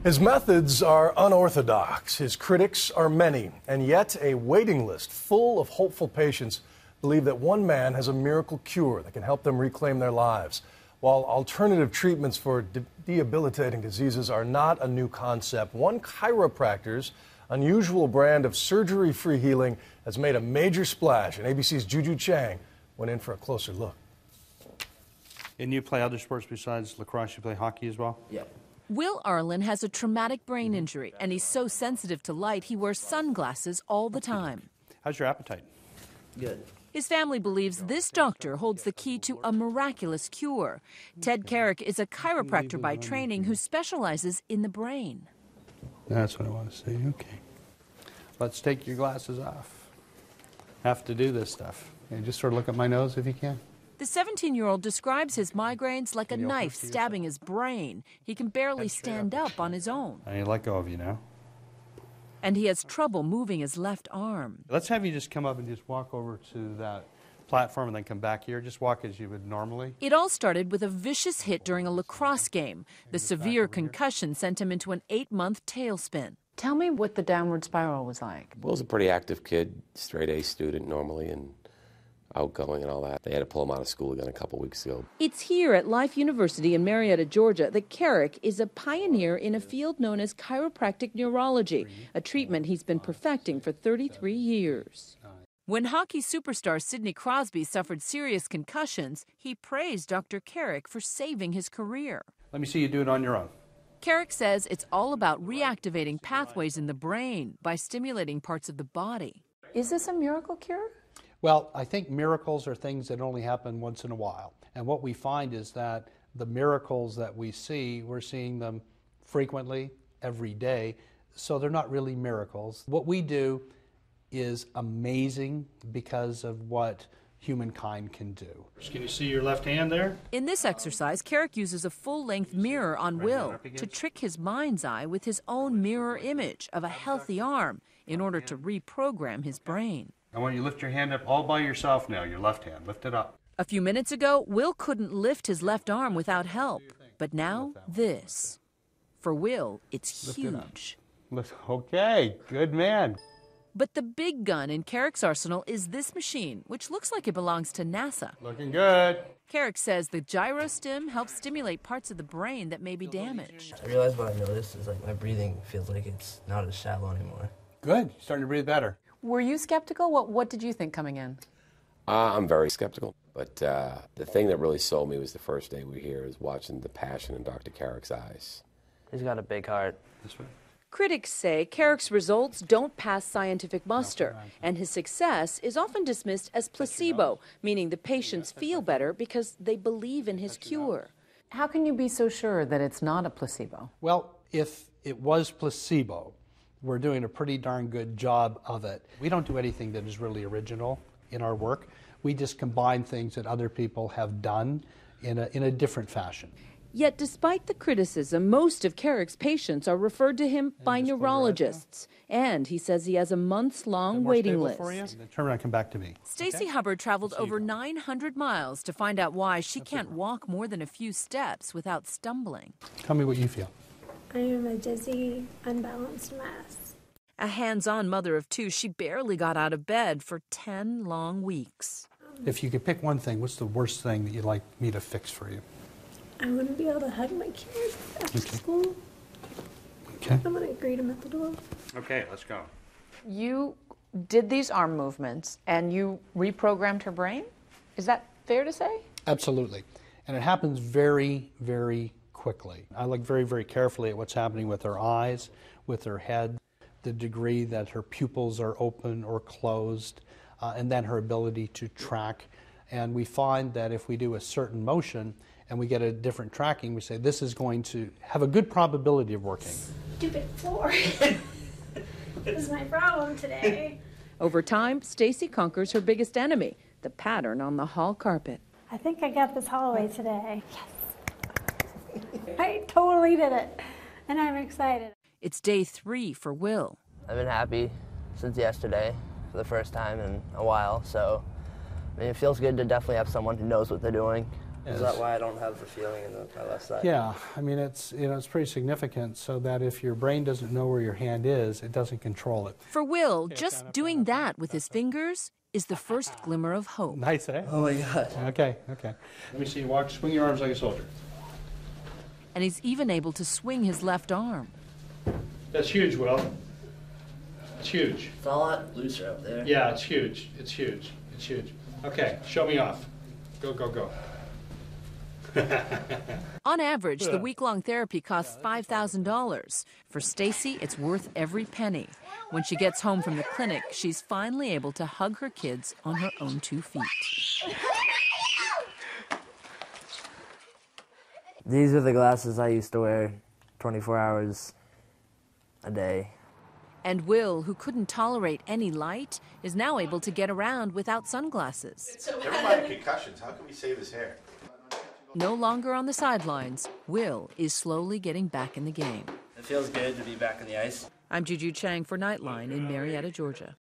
His methods are unorthodox. His critics are many, and yet a waiting list full of hopeful patients believe that one man has a miracle cure that can help them reclaim their lives. While alternative treatments for debilitating diseases are not a new concept, one chiropractor's unusual brand of surgery-free healing has made a major splash, and ABC's Juju Chang went in for a closer look. And you play other sports besides lacrosse? You play hockey as well? Yep. Will Arlen has a traumatic brain injury, and he's so sensitive to light he wears sunglasses all the time. How's your appetite? Good. His family believes this doctor holds the key to a miraculous cure. Ted Carrick is a chiropractor by training who specializes in the brain. That's what I want to say. Okay. Let's take your glasses off. Have to do this stuff. And just sort of look at my nose if you can. The 17-year-old describes his migraines like a knife stabbing his brain. He can barely stand up on his own. I let go of you now. And he has trouble moving his left arm. Let's have you just come up and just walk over to that platform and then come back here. Just walk as you would normally. It all started with a vicious hit during a lacrosse game. The severe concussion sent him into an 8-month tailspin. Tell me what the downward spiral was like. Will's a pretty active kid, straight A student normally, and outgoing and all that. They had to pull him out of school again a couple weeks ago. It's here at Life University in Marietta, Georgia, that Carrick is a pioneer in a field known as chiropractic neurology, a treatment he's been perfecting for 33 years. When hockey superstar Sidney Crosby suffered serious concussions, he praised Dr. Carrick for saving his career. Let me see you do it on your own. Carrick says it's all about reactivating pathways in the brain by stimulating parts of the body. Is this a miracle cure? Well, I think miracles are things that only happen once in a while. And what we find is that the miracles that we see, we're seeing them frequently, every day, so they're not really miracles. What we do is amazing because of what humankind can do. Can you see your left hand there? In this exercise, Carrick uses a full-length mirror on Will to trick his mind's eye with his own mirror image of a healthy arm in order to reprogram his brain. I want you to lift your hand up all by yourself now, your left hand. Lift it up. A few minutes ago, Will couldn't lift his left arm without help. But now, this. For Will, it's huge. Okay, good man. But the big gun in Carrick's arsenal is this machine, which looks like it belongs to NASA. Looking good. Carrick says the gyrostim helps stimulate parts of the brain that may be damaged. I realized what I noticed is like my breathing feels like it's not as shallow anymore. Good. You're starting to breathe better. Were you skeptical? What did you think coming in? I'm very skeptical, but the thing that really sold me was the first day we were here is watching the passion in Dr. Carrick's eyes. He's got a big heart. This way. Critics say Carrick's results don't pass scientific muster, and his success is often dismissed as placebo, meaning the patients feel better because they believe in his cure. How can you be so sure that it's not a placebo? Well, if it was placebo, we're doing a pretty darn good job of it. We don't do anything that is really original in our work. We just combine things that other people have done in a different fashion. Yet despite the criticism, most of Carrick's patients are referred to him by neurologists. And he says he has a months-long waiting list. Turn around and come back to me. Stacey Hubbard traveled over 900 miles to find out why she can't walk more than a few steps without stumbling. Tell me what you feel. I am a dizzy, unbalanced mess. A hands-on mother of two, she barely got out of bed for 10 long weeks. If you could pick one thing, what's the worst thing that you'd like me to fix for you? I wouldn't be able to hug my kids after school. Okay. I'm going to greet them at the door. Okay, let's go. You did these arm movements and you reprogrammed her brain? Is that fair to say? Absolutely. And it happens very, very quickly. I look very, very carefully at what's happening with her eyes, with her head, the degree that her pupils are open or closed, and then her ability to track. And we find that if we do a certain motion and we get a different tracking, we say this is going to have a good probability of working. Stupid floor. This is my problem today. Over time, Stacey conquers her biggest enemy, the pattern on the hall carpet. I think I got this hallway today. Yes. I totally did it. And I'm excited. It's day 3 for Will. I've been happy since yesterday for the first time in a while, so I mean, it feels good to definitely have someone who knows what they're doing Is that why I don't have the feeling in my left side? Yeah, I mean, it's pretty significant, so that if your brain doesn't know where your hand is, it doesn't control it. For Will, just doing that with his fingers is the first glimmer of hope. Nice, eh? Oh my God. Okay. Let me see you walk, swing your arms like a soldier. And he's even able to swing his left arm. That's huge, Will. It's huge. It's a lot looser up there. Yeah, it's huge. Okay, show me off. Go. On average, the week-long therapy costs $5,000. For Stacy, it's worth every penny. When she gets home from the clinic, she's finally able to hug her kids on her own 2 feet. These are the glasses I used to wear 24 hours a day. And Will, who couldn't tolerate any light, is now able to get around without sunglasses. Never mind concussions. How can we save his hair? No longer on the sidelines, Will is slowly getting back in the game. It feels good to be back on the ice. I'm Juju Chang for Nightline in Marietta, Georgia.